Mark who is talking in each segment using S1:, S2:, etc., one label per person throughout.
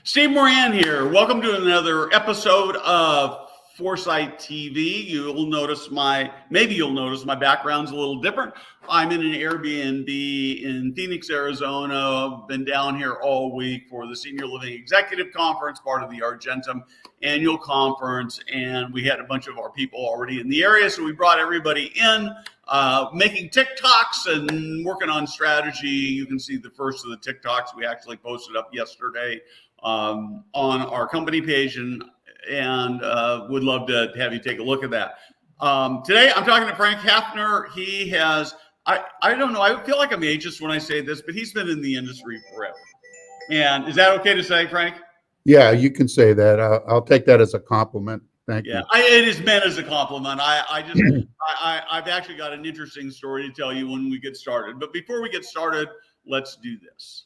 S1: Steve Moran here. Welcome to another episode of Foresight TV. Maybe you'll notice my background's a little different. I'm in an Airbnb in Phoenix, Arizona. I've been down here all week for the Senior Living Executive Conference, part of the Argentum annual conference, and we had a bunch of our people already in the area, so we brought everybody in, making TikToks and working on strategy. You can see the first of the TikToks we actually posted up yesterday on our company page, and would love to have you take a look at that. Today, I'm talking to Frank Haffner. He has, I don't know, I feel like I'm ageist when I say this, but he's been in the industry forever. And is that okay to say, Frank?
S2: Yeah, you can say that. I'll take that as a compliment. Thank you.
S1: It is meant as a compliment. I've actually got an interesting story to tell you when we get started. But before we get started, let's do this.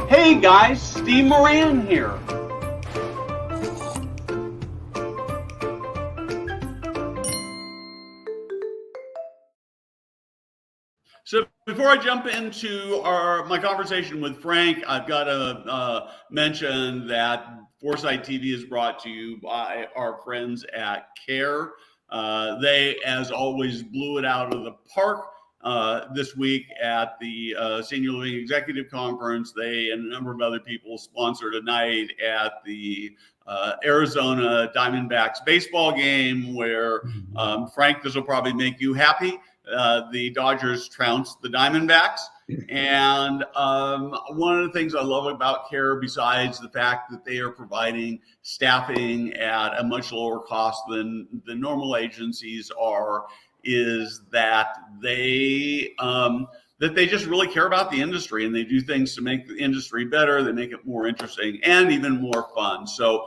S1: Hey guys, Steve Moran here. So before I jump into my conversation with Frank, I've got to mention that Foresight TV is brought to you by our friends at CARE. They, as always, blew it out of the park this week at the Senior Living Executive Conference. They and a number of other people sponsored a night at the Arizona Diamondbacks baseball game where, Frank, this will probably make you happy. The Dodgers trounced the Diamondbacks. And one of the things I love about CARE, besides the fact that they are providing staffing at a much lower cost than the normal agencies are, is that they just really care about the industry, and they do things to make the industry better. They make it more interesting and even more fun. So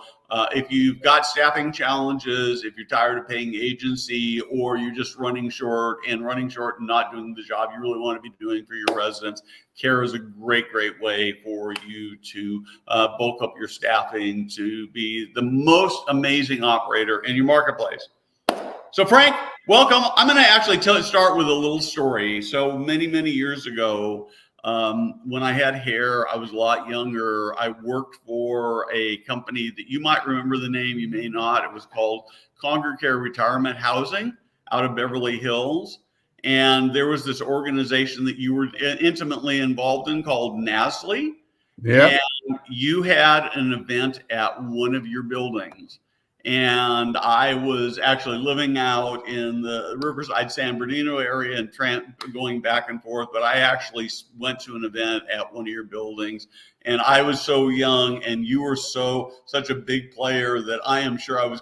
S1: if you've got staffing challenges, if you're tired of paying agency, or you're just running short and not doing the job you really want to be doing for your residents, CARE is a great way for you to bulk up your staffing to be the most amazing operator in your marketplace. So Frank, welcome. I'm going to actually start with a little story. So many years ago, when I had hair, I was a lot younger. I worked for a company that you might remember the name, you may not. It was called Congregate Retirement Housing out of Beverly Hills. And there was this organization that you were intimately involved in called NASLI.
S2: Yeah.
S1: And you had an event at one of your buildings. And I was actually living out in the Riverside, San Bernardino area and going back and forth. But I actually went to an event at one of your buildings, and I was so young, and you were such a big player that I am sure I was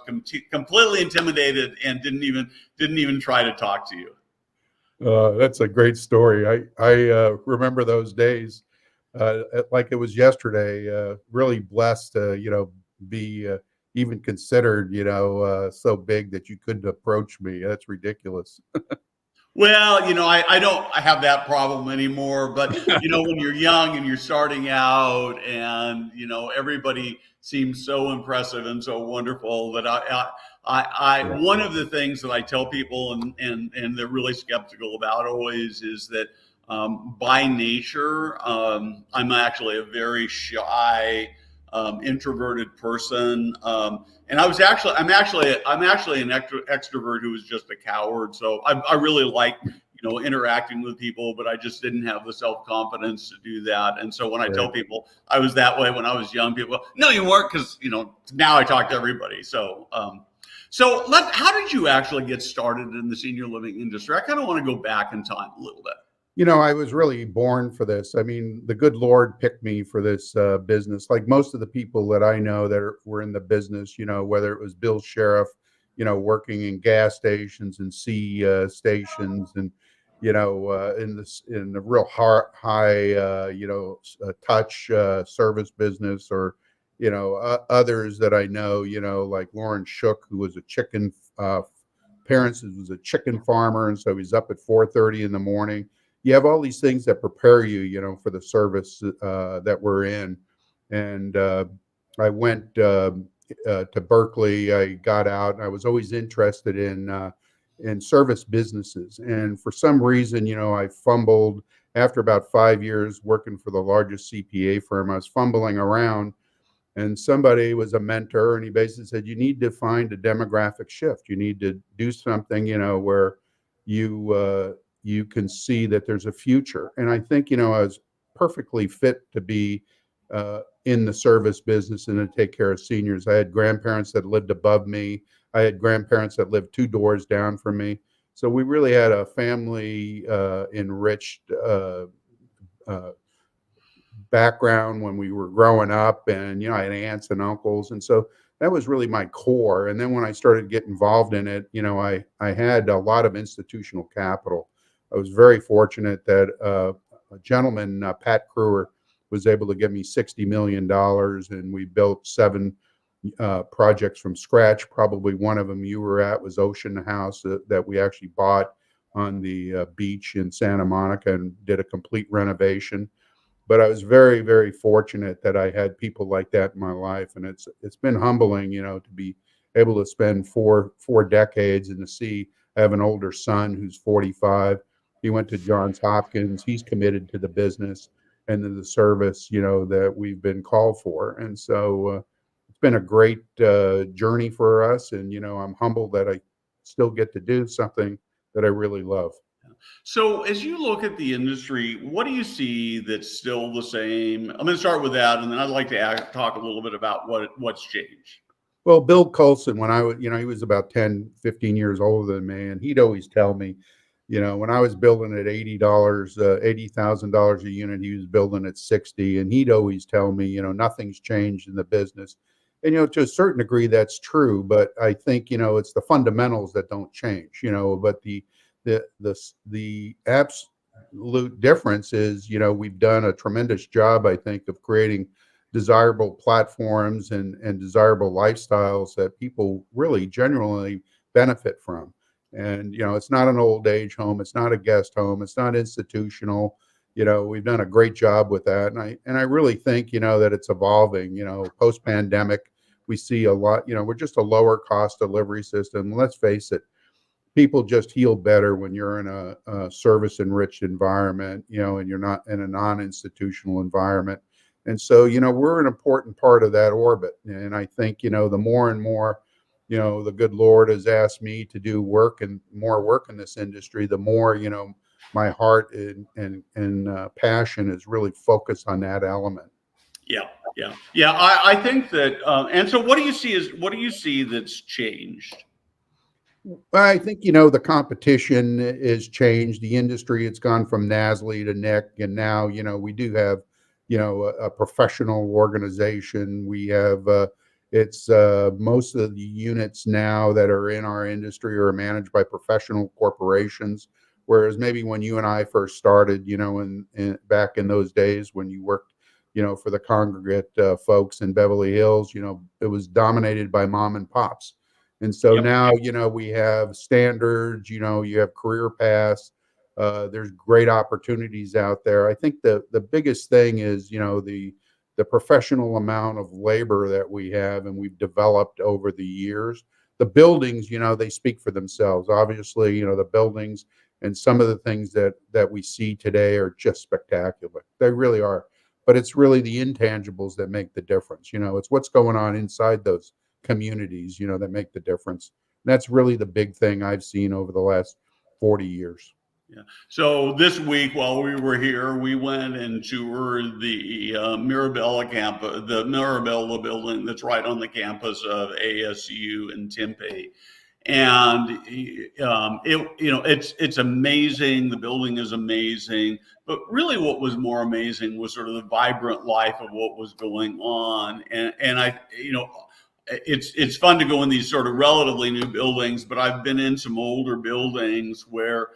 S1: completely intimidated and didn't even try to talk to you.
S2: That's a great story. I remember those days like it was yesterday. Really blessed to be even considered, so big that you couldn't approach me. That's ridiculous.
S1: Well, I have that problem anymore, but when you're young and you're starting out and, everybody seems so impressive and so wonderful that one of the things that I tell people and they're really skeptical about always is that by nature, I'm actually a very shy, introverted person, and I'm actually an extrovert who was just a coward. So I really like interacting with people, but I just didn't have the self-confidence to do that. And so when I tell people I was that way when I was young, people go, no, you weren't, because now I talk to everybody. So how did you actually get started in the senior living industry? I kind of want to go back in time a little bit.
S2: I was really born for this. I mean, the good Lord picked me for this business. Like most of the people that I know that were in the business, whether it was Bill Sheriff, working in gas stations and stations, and in the real high touch service business, or others that I know, like Lauren Shook, who was a chicken parents was a chicken farmer, and so he's up at 4:30 in the morning. You have all these things that prepare you, for the service that we're in. And I went to Berkeley, I got out, and I was always interested in service businesses. And for some reason, I fumbled after about 5 years working for the largest CPA firm. I was fumbling around, and somebody was a mentor, and he basically said, you need to find a demographic shift. You need to do something, where you can see that there's a future. And I think, I was perfectly fit to be in the service business and to take care of seniors. I had grandparents that lived above me. I had grandparents that lived 2 doors down from me. So we really had a family enriched background when we were growing up, and I had aunts and uncles, and so that was really my core. And then when I started getting involved in it, I had a lot of institutional capital. I was very fortunate that a gentleman, Pat Crewer, was able to give me $60 million, and we built 7 projects from scratch. Probably one of them you were at was Ocean House, that we actually bought on the beach in Santa Monica and did a complete renovation. But I was very, very fortunate that I had people like that in my life, and it's been humbling, to be able to spend four decades and to see. I have an older son who's 45. He went to Johns Hopkins. He's committed to the business and to the service, that we've been called for. And so it's been a great journey for us, and I'm humbled that I still get to do something that I really love.
S1: So as you look at the industry, what do you see that's still the same? I'm going to start with that, and then I'd like to talk a little bit about what's changed.
S2: Well, Bill Colson, when I was, he was about 10, 15 years older than me, and he'd always tell me, when I was building at $80,000 a unit, he was building at 60, and he'd always tell me, nothing's changed in the business. And, to a certain degree, that's true, but I think, it's the fundamentals that don't change, but the absolute difference is, we've done a tremendous job, I think, of creating desirable platforms and desirable lifestyles that people really genuinely benefit from. And, it's not an old age home. It's not a guest home. It's not institutional. We've done a great job with that. And I really think, that it's evolving, post pandemic. We see a lot, we're just a lower cost delivery system. Let's face it, people just heal better when you're in a service enriched environment, and you're not in a non-institutional environment. And so, we're an important part of that orbit. And I think, the more and more, the good Lord has asked me to do more work in this industry, the more, my heart and passion is really focused on that element.
S1: Yeah. I think that, and so what do you see that's changed?
S2: I think, the competition has changed. The industry, it's gone from NASLE to NIC, and now, we do have, a professional organization. We have, it's most of the units now that are in our industry are managed by professional corporations, whereas maybe when you and I first started, back in those days when you worked, for the congregate folks in Beverly Hills, it was dominated by mom and pops. And so now, we have standards, you have career paths. There's great opportunities out there. I think the biggest thing is, the professional amount of labor that we have and we've developed over the years. The buildings, they speak for themselves. Obviously, the buildings and some of the things that we see today are just spectacular. They really are. But it's really the intangibles that make the difference. It's what's going on inside those communities, that make the difference. And that's really the big thing I've seen over the last 40 years.
S1: Yeah. So this week, while we were here, we went and toured the Mirabella campus, the Mirabella building that's right on the campus of ASU in Tempe. And it's amazing. The building is amazing. But really what was more amazing was sort of the vibrant life of what was going on. And I, it's fun to go in these sort of relatively new buildings, but I've been in some older buildings where,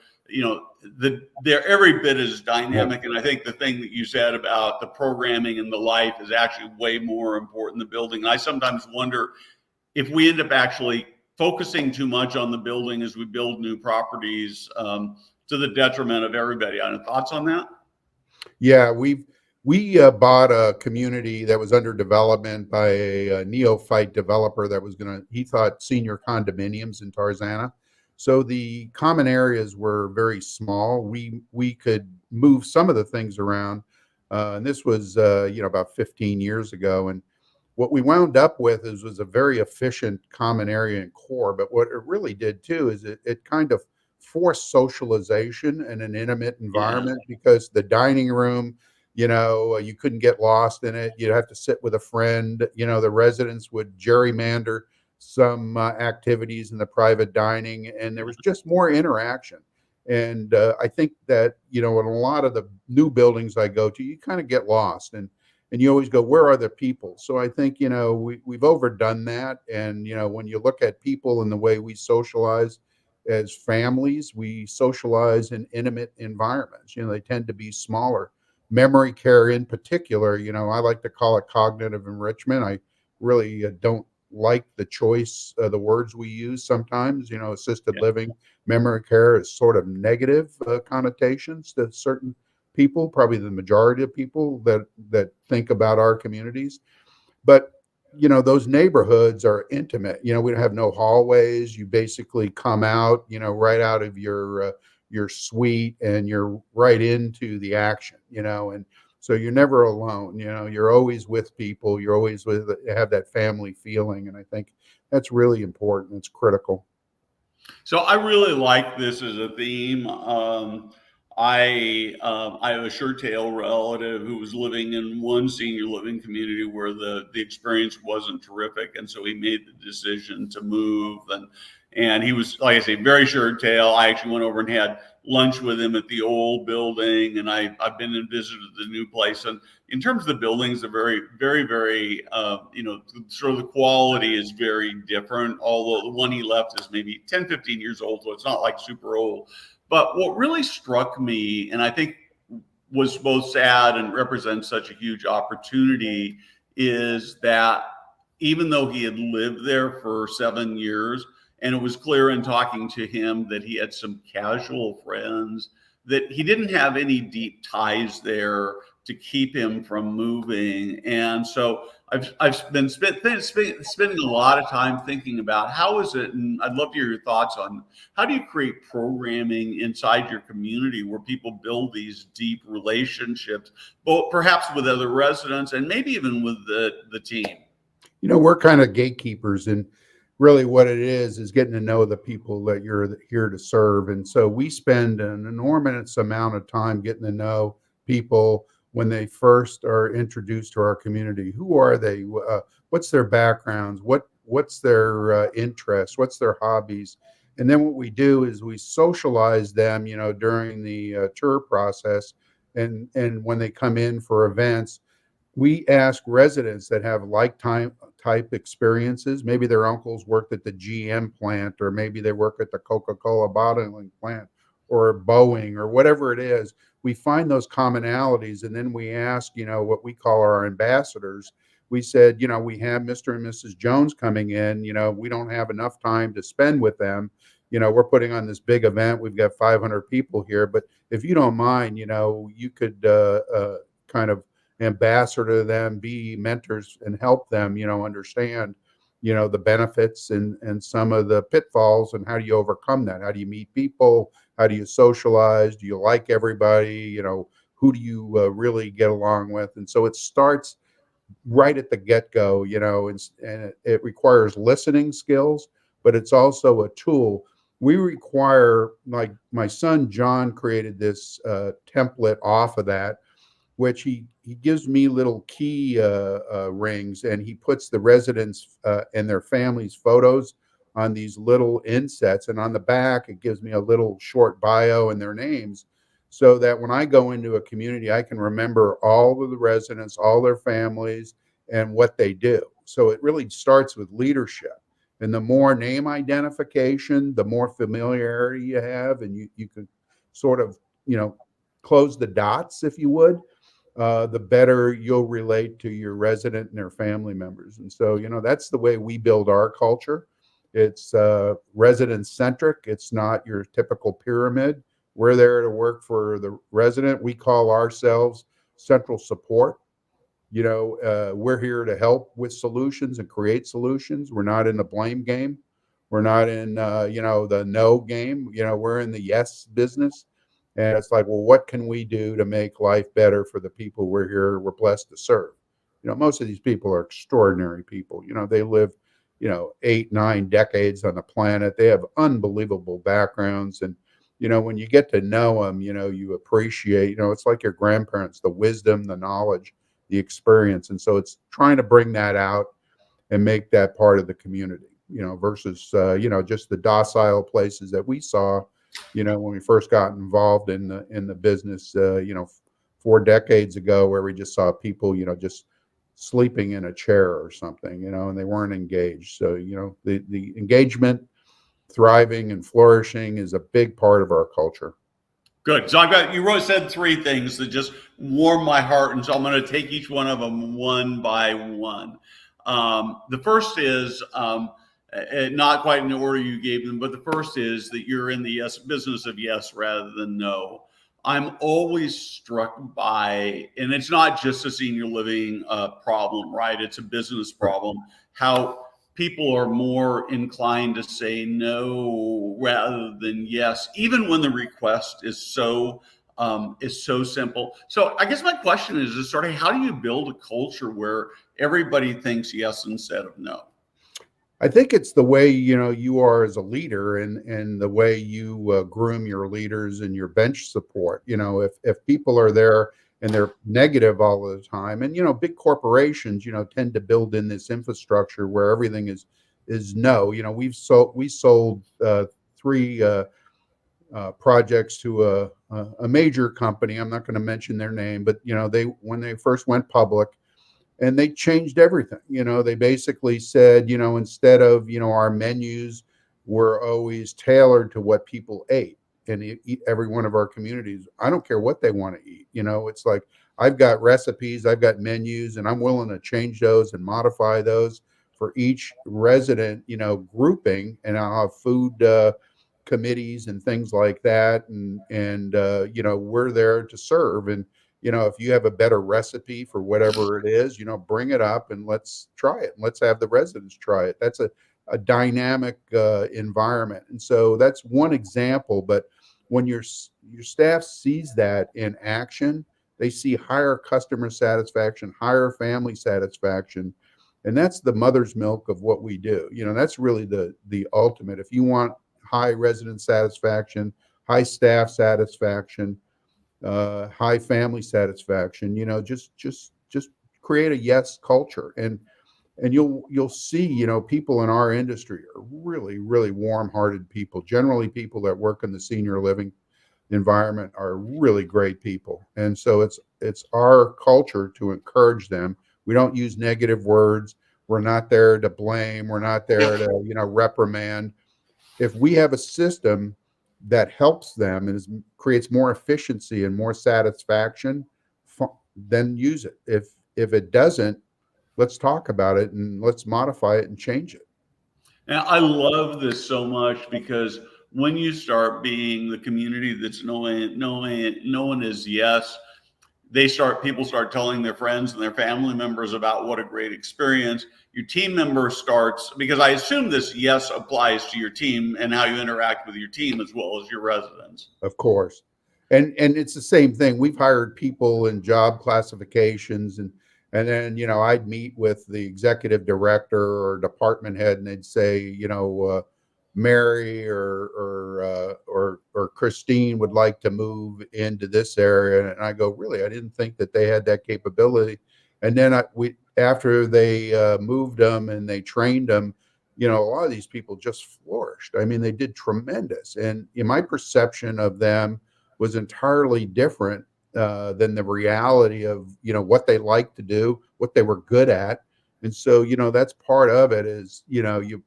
S1: they're every bit as dynamic. And I think the thing that you said about the programming and the life is actually way more important than the building. And I sometimes wonder if we end up actually focusing too much on the building as we build new properties, to the detriment of everybody. Any thoughts on that?
S2: Yeah, we've We bought a community that was under development by a neophyte developer that was he thought senior condominiums in Tarzana. So the common areas were very small. We could move some of the things around. And this was, about 15 years ago. And what we wound up with was a very efficient common area and core. But what it really did too is it kind of forced socialization in an intimate
S1: Yeah.
S2: environment, because the dining room, you couldn't get lost in it. You'd have to sit with a friend. The residents would gerrymander some activities in the private dining, and there was just more interaction. And I think that, in a lot of the new buildings I go to, you kind of get lost, and you always go, where are the people? So I think, we've overdone that. And, when you look at people and the way we socialize as families, we socialize in intimate environments. They tend to be smaller. Memory care in particular, I like to call it cognitive enrichment. I really don't like the choice of the words we use sometimes. Assisted
S1: Yeah.
S2: living, memory care is sort of negative connotations to certain people, probably the majority of people that think about our communities. But those neighborhoods are intimate. We don't have no hallways. You basically come out, right out of your suite, and you're right into the action. And so you're never alone. You're always with people. You're always have that family feeling, and I think that's really important. It's critical.
S1: So I really like this as a theme. I have a shirt tail relative who was living in one senior living community where the experience wasn't terrific, and so he made the decision to move. And he was, like I say, very shirt tail. I actually went over and had lunch with him at the old building, and I've been and visited the new place. And in terms of the buildings, they're very, very, very, sort of the quality is very different. Although the one he left is maybe 10, 15 years old, so it's not like super old. But what really struck me, and I think was both sad and represents such a huge opportunity, is that even though he had lived there for 7 years, and it was clear in talking to him that he had some casual friends, that he didn't have any deep ties there to keep him from moving. And so I've been spending a lot of time thinking about how is it, and I'd love to hear your thoughts on how do you create programming inside your community where people build these deep relationships, both perhaps with other residents and maybe even with the team.
S2: We're kind of gatekeepers, and really what it is getting to know the people that you're here to serve. And so we spend an enormous amount of time getting to know people when they first are introduced to our community. Who are they? What's their backgrounds? What's their interests? What's their hobbies? And then what we do is we socialize them, during the tour process, and when they come in for events. We ask residents that have lifetime type experiences. Maybe their uncles worked at the GM plant, or maybe they work at the Coca-Cola bottling plant, or Boeing, or whatever it is. We find those commonalities, and then we ask, what we call our ambassadors. We said, we have Mr. and Mrs. Jones coming in. We don't have enough time to spend with them. We're putting on this big event. We've got 500 people here, but if you don't mind, you could kind of ambassador to them, be mentors, and help them, understand, the benefits and some of the pitfalls, and how do you overcome that? How do you meet people? How do you socialize? Do you like everybody? Who do you really get along with? And so it starts right at the get-go, and it requires listening skills, but it's also a tool. We require, like my son John created this template off of that, which he gives me little key rings, and he puts the residents and their families' photos on these little insets, and on the back it gives me a little short bio and their names, so that when I go into a community, I can remember all of the residents, all their families, and what they do. So it really starts with leadership, and the more name identification, the more familiarity you have, and you can sort of close the dots, if you would. The better you'll relate to your resident and their family members. And so, that's the way we build our culture. It's resident centric. It's not your typical pyramid. We're there to work for the resident. We call ourselves central support. We're here to help with solutions and create solutions. We're not in the blame game. We're not in, the no game. We're in the yes business. And it's like, well, what can we do to make life better for the people we're blessed to serve? Most of these people are extraordinary people. They live, 8, 9 decades on the planet. They have unbelievable backgrounds. And, when you get to know them, you appreciate, it's like your grandparents, the wisdom, the knowledge, the experience. And so it's trying to bring that out and make that part of the community, versus, just the docile places that we saw, when we first got involved in the business, 4 decades ago, where we just saw people, just sleeping in a chair or something, and they weren't engaged. So, the engagement, thriving and flourishing is a big part of our culture.
S1: Good. So you really said 3 things that just warm my heart. And so I'm going to take each one of them one by one. The first is, not quite in the order you gave them, but the first is that you're in the yes business of yes rather than no. I'm always struck by, and it's not just a senior living problem, right? It's a business problem, how people are more inclined to say no rather than yes, even when the request is so simple. So I guess my question is sort of, how do you build a culture where everybody thinks yes instead of no?
S2: I think it's the way, you are as a leader, and the way you groom your leaders and your bench support. If people are there and they're negative all the time, and, big corporations, tend to build in this infrastructure where everything is no. We sold 3 projects to a major company. I'm not going to mention their name, but, when they first went public, and they changed everything. They basically said, instead of, our menus were always tailored to what people ate. And every one of our communities, I don't care what they want to eat. It's like, I've got recipes, I've got menus, and I'm willing to change those and modify those for each resident, grouping. And I'll have food committees and things like that. And we're there to serve. And if you have a better recipe for whatever it is, bring it up and let's try it. And let's have the residents try it. That's a dynamic environment. And so that's one example. But when your staff sees that in action, they see higher customer satisfaction, higher family satisfaction. And that's the mother's milk of what we do. That's really the ultimate. If you want high resident satisfaction, high staff satisfaction, high family satisfaction, just create a yes culture, and you'll see, people in our industry are really, really warm-hearted people. Generally, people that work in the senior living environment are really great people. And so it's our culture to encourage them. We don't use negative words. We're not there to blame. We're not there to, reprimand. If we have a system that helps them and creates more efficiency and more satisfaction, then use it. If it doesn't, let's talk about it and let's modify it and change it.
S1: Now, I love this so much, because when you start being the community that's known as yes, people start telling their friends and their family members about what a great experience. Your team member starts, because I assume this yes applies to your team and how you interact with your team as well as your residents.
S2: Of course. And it's the same thing. We've hired people in job classifications, and then, I'd meet with the executive director or department head, and they'd say, Mary or Christine would like to move into this area. And I go, really? I didn't think that they had that capability. And then after they moved them and they trained them, a lot of these people just flourished. I mean, they did tremendous. And my perception of them was entirely different than the reality of, what they like to do, what they were good at. And so, that's part of it is, you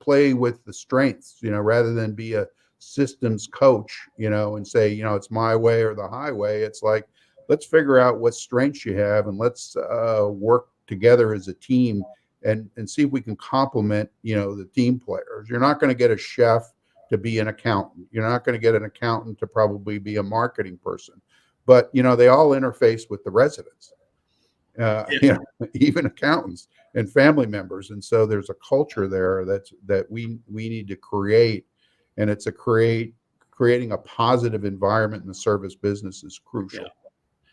S2: play with the strengths, rather than be a systems coach, and say, it's my way or the highway. It's like, let's figure out what strengths you have, and let's work together as a team and see if we can complement, the team players. You're not going to get a chef to be an accountant. You're not going to get an accountant to probably be a marketing person. but they all interface with the residents,
S1: Yeah.
S2: even accountants and family members. And so there's a culture there that we need to create, and it's creating a positive environment in the service business is
S1: Yeah.
S2: crucial.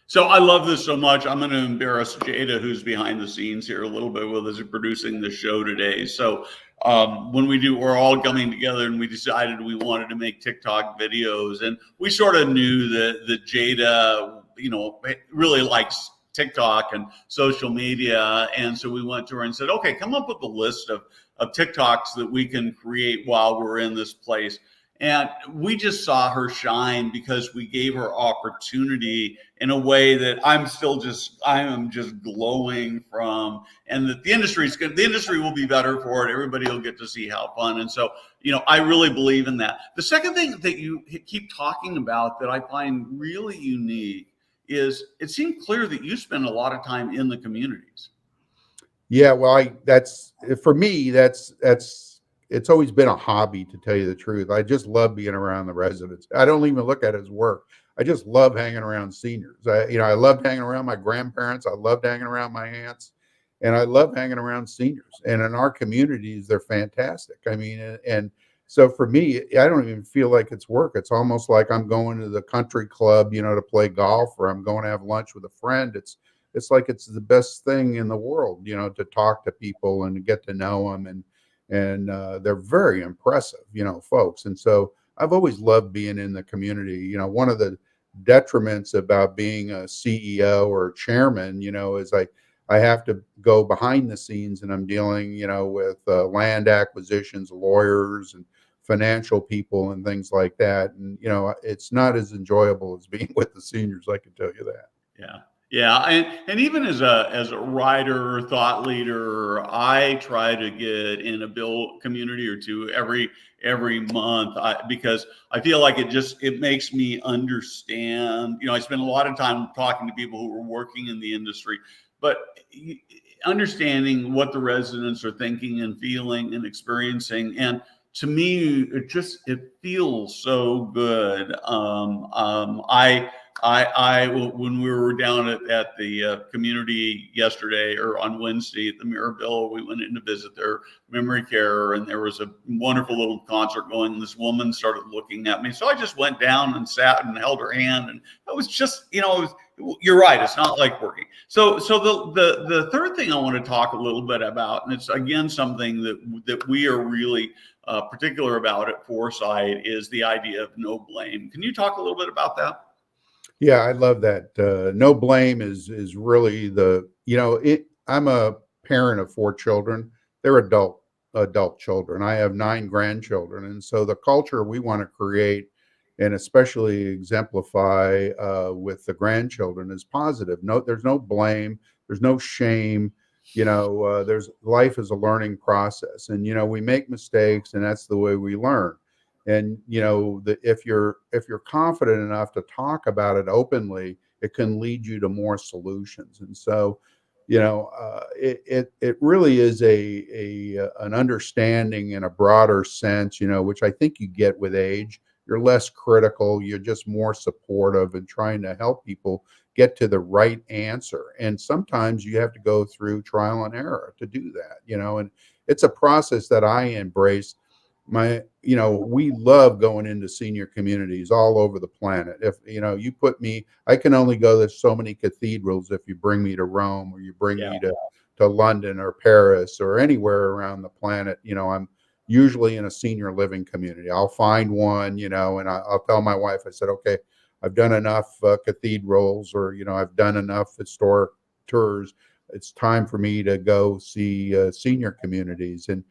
S1: So I love this so much. I'm going to embarrass Jada, who's behind the scenes here a little bit with us producing the show today. So when we're all coming together, and we decided we wanted to make TikTok videos, and we sort of knew that Jada, really likes TikTok and social media. And so we went to her and said, okay, come up with a list of TikToks that we can create while we're in this place. And we just saw her shine because we gave her opportunity in a way that I am just glowing from, and that the industry will be better for it. Everybody will get to see how fun. And so, I really believe in that. The second thing that you keep talking about that I find really unique is it seemed clear that you spend a lot of time in the communities.
S2: Yeah, well, that's for me. That's it's always been a hobby, to tell you the truth. I just love being around the residents. I don't even look at it as work. I just love hanging around seniors. I loved hanging around my grandparents. I loved hanging around my aunts, and I love hanging around seniors. And in our communities, they're fantastic. I mean, and so for me, I don't even feel like it's work. It's almost like I'm going to the country club, to play golf, or I'm going to have lunch with a friend. It's like it's the best thing in the world, to talk to people and to get to know them, and they're very impressive, folks. And so I've always loved being in the community. One of the detriments about being a CEO or chairman, is I have to go behind the scenes, and I'm dealing, with land acquisitions, lawyers, and financial people and things like that. And it's not as enjoyable as being with the seniors. I can tell you that.
S1: Yeah. Yeah, and even as a writer, thought leader, I try to get in a bill community or two every month, because I feel like it makes me understand. I spend a lot of time talking to people who are working in the industry, but understanding what the residents are thinking and feeling and experiencing. And to me, it feels so good. When we were down at the community yesterday, or on Wednesday at the Mirabelle, we went in to visit their memory care, and there was a wonderful little concert going. And this woman started looking at me, so I just went down and sat and held her hand, and it was just, you're right. It's not like working. So the third thing I want to talk a little bit about, and it's again something that we are really particular about at Foresight, is the idea of no blame. Can you talk a little bit about that?
S2: Yeah, I love that. No blame is really I'm a parent of 4 children. They're adult children. I have 9 grandchildren, and so the culture we want to create, and especially exemplify with the grandchildren, is positive. No, there's no blame. There's no shame. There's life is a learning process, and we make mistakes, and that's the way we learn. And if you're confident enough to talk about it openly, it can lead you to more solutions. And so it really is an understanding in a broader sense, which I think you get with age. You're less critical, you're just more supportive and trying to help people get to the right answer. And sometimes you have to go through trial and error to do that, and it's a process that I embrace. We love going into senior communities all over the planet. If you put me, I can only go to so many cathedrals. If you bring me to Rome, or you bring me to London or Paris or anywhere around the planet, I'm usually in a senior living community. I'll find one, and I'll tell my wife, I said, okay, I've done enough cathedrals, or I've done enough historic tours. It's time for me to go see senior communities. And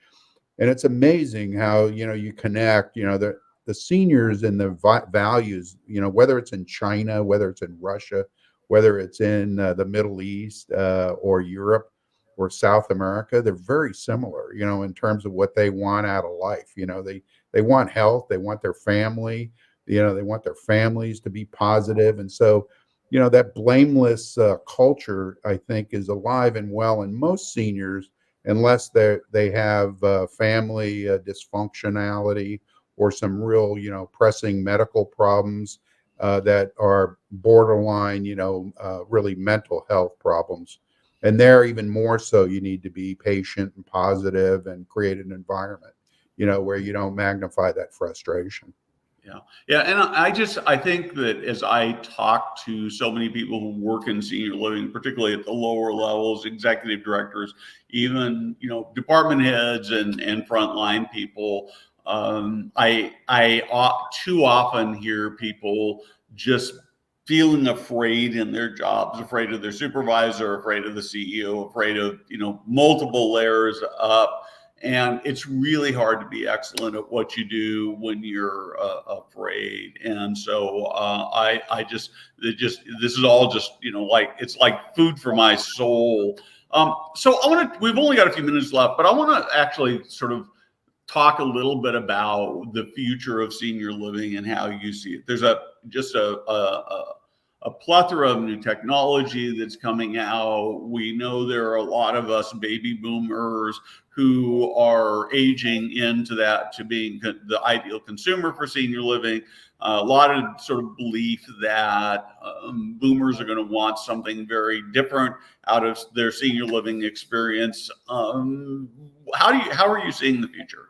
S2: it's amazing how you connect the seniors and the values, whether it's in China, whether it's in Russia, whether it's in the Middle East or Europe or South America. They're very similar, in terms of what they want out of life. They want health, they want their family, they want their families to be positive. And so that blameless culture, I think, is alive and well in most seniors, unless they have family dysfunctionality or some real pressing medical problems. that are borderline, really mental health problems. And there, even more so, you need to be patient and positive and create an environment, where you don't magnify that frustration.
S1: Yeah. Yeah. And I think that as I talk to so many people who work in senior living, particularly at the lower levels, executive directors, even, department heads and frontline people, too often hear people just feeling afraid in their jobs, afraid of their supervisor, afraid of the CEO, afraid of, multiple layers up. And it's really hard to be excellent at what you do when you're afraid. And so this is all just, like, it's like food for my soul. So we've only got a few minutes left, but I want to actually sort of talk a little bit about the future of senior living and how you see it. There's a plethora of new technology that's coming out. We know there are a lot of us baby boomers who are aging into that, to being the ideal consumer for senior living. A lot of sort of belief that boomers are going to want something very different out of their senior living experience. How are you seeing the future?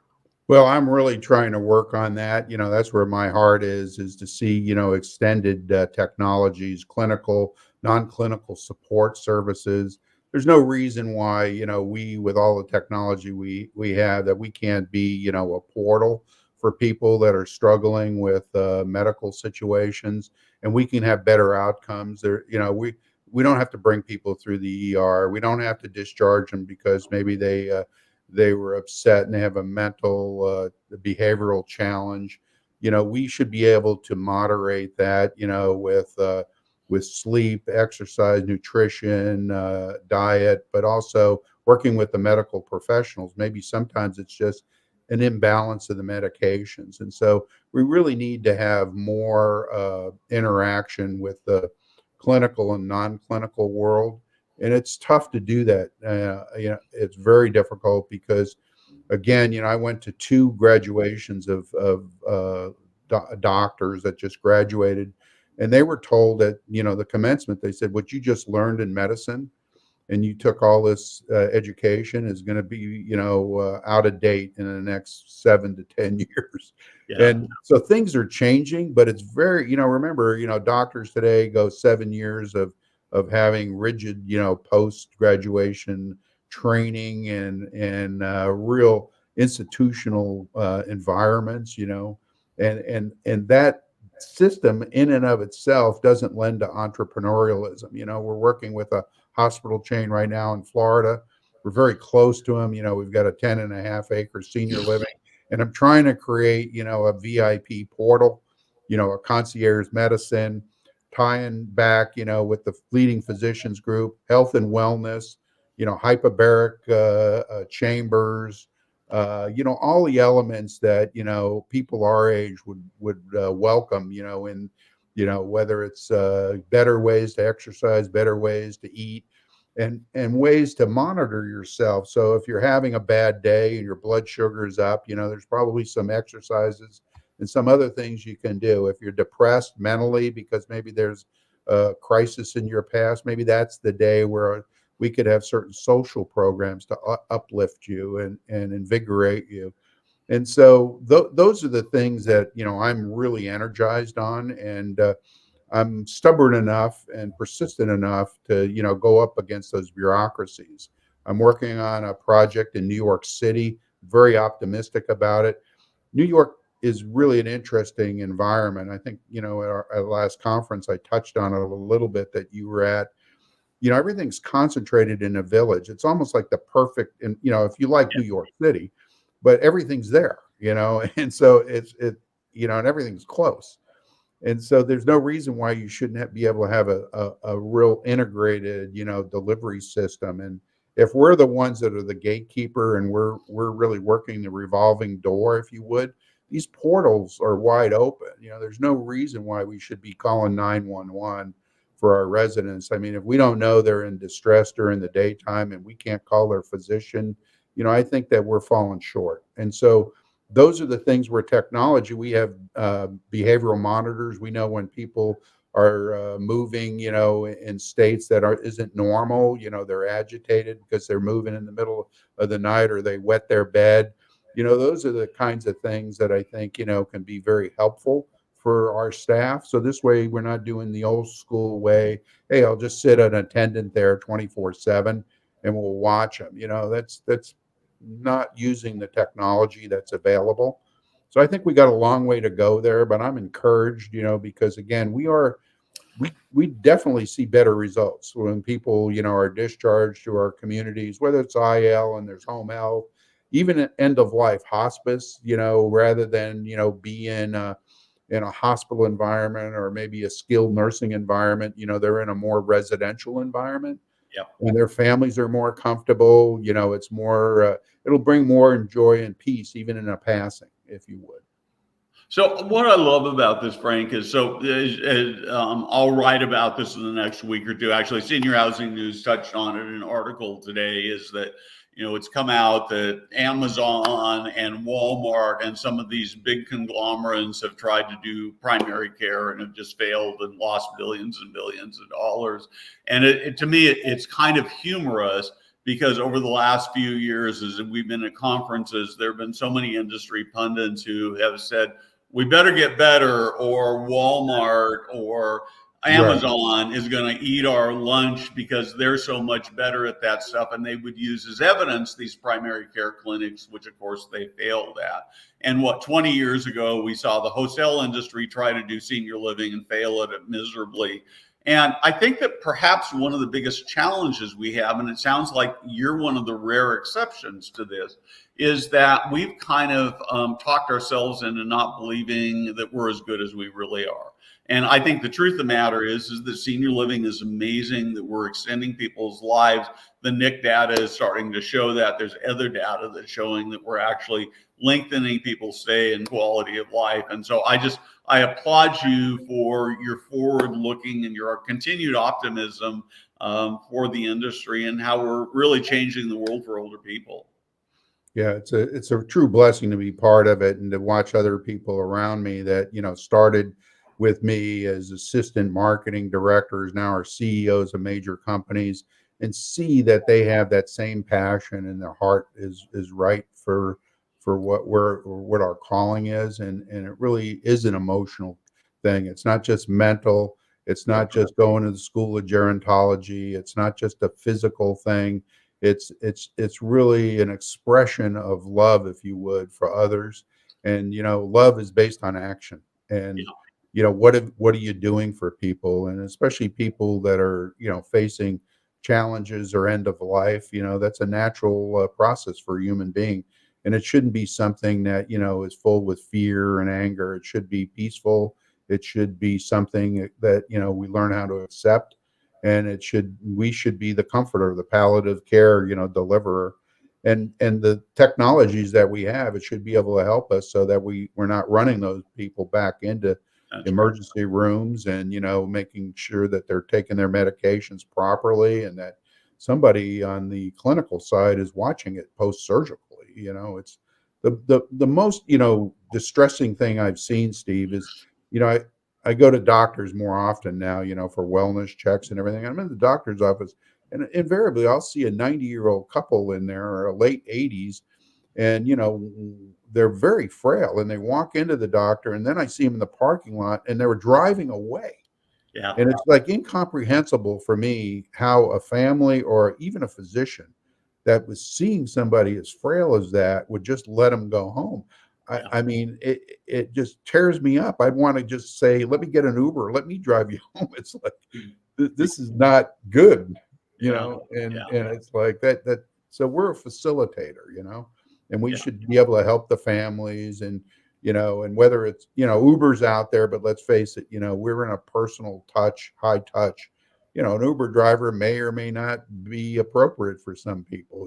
S2: Well, I'm really trying to work on that. That's where my heart is to see, extended technologies, clinical, non-clinical support services. There's no reason why, we, with all the technology we have, that we can't be, a portal for people that are struggling with medical situations, and we can have better outcomes. We don't have to bring people through the ER. We don't have to discharge them because maybe they were upset and they have a mental behavioral challenge. We should be able to moderate that, with sleep, exercise, nutrition, diet, but also working with the medical professionals. Maybe sometimes it's just an imbalance of the medications. And so we really need to have more interaction with the clinical and non-clinical world. And it's tough to do that. It's very difficult because, again, I went to 2 graduations of doctors that just graduated, and they were told at the commencement, they said, what you just learned in medicine and you took all this education is going to be out of date in the next 7 to 10 years.
S1: Yeah.
S2: And so things are changing, but it's very, remember, doctors today go 7 years of having rigid, post-graduation training and real institutional environments, and that system in and of itself doesn't lend to entrepreneurialism. We're working with a hospital chain right now in Florida. We're very close to them. We've got a 10.5-acre senior living, and I'm trying to create, a VIP portal, a concierge medicine, tying back, with the leading physicians group, health and wellness, hyperbaric chambers, all the elements that, people our age would welcome, in, whether it's better ways to exercise, better ways to eat, and ways to monitor yourself. So if you're having a bad day and your blood sugar is up, there's probably some exercises and some other things you can do. If you're depressed mentally because maybe there's a crisis in your past, maybe that's the day where we could have certain social programs to uplift you and invigorate you. And so those are the things that, I'm really energized on. And I'm stubborn enough and persistent enough to, go up against those bureaucracies. I'm working on a project in New York City, very optimistic about it. New York is really an interesting environment. I think, at our last conference, I touched on it a little bit that you were at. Everything's concentrated in a village. It's almost like the perfect, and if you like New York City, but everything's there, and so and everything's close. And so there's no reason why you shouldn't be able to have a real integrated, delivery system. And if we're the ones that are the gatekeeper and we're really working the revolving door, if you would, these portals are wide open. There's no reason why we should be calling 911 for our residents. I mean, if we don't know they're in distress during the daytime and we can't call their physician, I think that we're falling short. And so those are the things where technology, we have behavioral monitors. We know when people are moving, in states that isn't normal. They're agitated because they're moving in the middle of the night, or they wet their bed. Those are the kinds of things that I think, can be very helpful for our staff. So this way we're not doing the old school way. Hey, I'll just sit an attendant there 24/7 and we'll watch them. That's not using the technology that's available. So I think we got a long way to go there, but I'm encouraged, because again, we definitely see better results when people, are discharged to our communities, whether it's IL and there's home health, even at end of life hospice, rather than, be in a hospital environment or maybe a skilled nursing environment. They're in a more residential environment
S1: Yeah.
S2: and their families are more comfortable. It's more, it'll bring more joy and peace, even in a passing, if you would.
S1: So what I love about this, Frank, is I'll write about this in the next week or two. Actually, Senior Housing News touched on it in an article today. Is that it's come out that Amazon and Walmart and some of these big conglomerates have tried to do primary care and have just failed and lost billions and billions of dollars. And to me, it's kind of humorous, because over the last few years, as we've been at conferences, there have been so many industry pundits who have said, we better get better, or Walmart or Amazon is going to eat our lunch because they're so much better at that stuff. And they would use as evidence these primary care clinics, which of course they failed at. And 20 years ago, we saw the hotel industry try to do senior living and fail at it miserably. And I think that perhaps one of the biggest challenges we have, and it sounds like you're one of the rare exceptions to this, is that we've kind of talked ourselves into not believing that we're as good as we really are. And I think the truth of the matter is that senior living is amazing, that we're extending people's lives. The NIC data is starting to show that. There's other data that's showing that we're actually lengthening people's stay and quality of life. And so I applaud you for your forward looking and your continued optimism for the industry and how we're really changing the world for older people.
S2: Yeah, it's a true blessing to be part of it and to watch other people around me that, started with me as assistant marketing directors, now are CEOs of major companies, and see that they have that same passion and their heart is right for what our calling is. And it really is an emotional thing. It's not just mental. It's not just going to the school of gerontology. It's not just a physical thing. It's really an expression of love, if you would, for others. And love is based on action. And what are you doing for people, and especially people that are facing challenges or end of life? That's a natural process for a human being, and it shouldn't be something that is full with fear and anger. It should be peaceful. It should be something that we learn how to accept. And we should be the comforter, the palliative care, deliverer, and the technologies that we have, it should be able to help us so that we're not running those people back into emergency rooms, and making sure that they're taking their medications properly, and that somebody on the clinical side is watching it post-surgically. It's the most distressing thing I've seen, Steve, is I go to doctors more often now, for wellness checks and everything. I'm in the doctor's office, and invariably I'll see a 90-year-old couple in there, or a late 80s, and they're very frail, and they walk into the doctor, and then I see them in the parking lot, and they were driving away.
S1: Yeah.
S2: And it's like incomprehensible for me how a family or even a physician that was seeing somebody as frail as that would just let them go home. I mean, it just tears me up. I'd want to just say, let me get an Uber, let me drive you home. It's like, this is not good, and it's like that. So we're a facilitator, and we should be able to help the families, and and whether it's Uber's out there, but let's face it, we're in a personal touch, high touch. An Uber driver may or may not be appropriate for some people,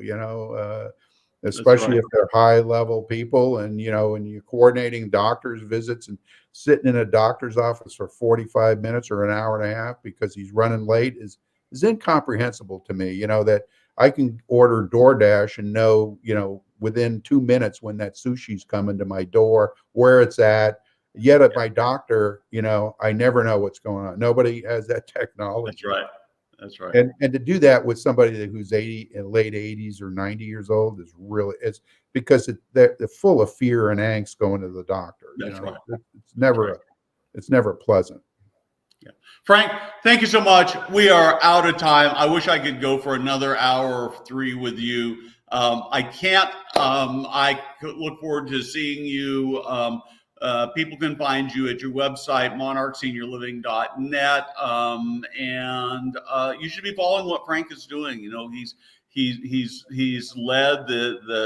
S2: especially if they're high level people, and and you're coordinating doctor's visits and sitting in a doctor's office for 45 minutes or an hour and a half because he's running late is incomprehensible to me. That I can order DoorDash and know within 2 minutes when that sushi's coming to my door, where it's at. Yet at my doctor, I never know what's going on. Nobody has that technology.
S1: That's right. That's right.
S2: And to do that with somebody who's 80 in late 80s or 90 years old is really, it's because they're full of fear and angst going to the doctor.
S1: That's right.
S2: It's never pleasant.
S1: Yeah. Frank, thank you so much. We are out of time. I wish I could go for another hour or 3 with you. I can't. I look forward to seeing you. People can find you at your website, monarchseniorliving.net, and you should be following what Frank is doing. He's led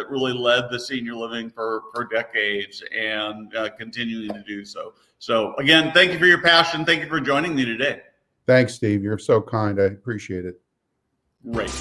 S1: really led the senior living for decades, and continuing to do so. So again, thank you for your passion. Thank you for joining me today.
S2: Thanks, Steve. You're so kind. I appreciate it.
S1: Great.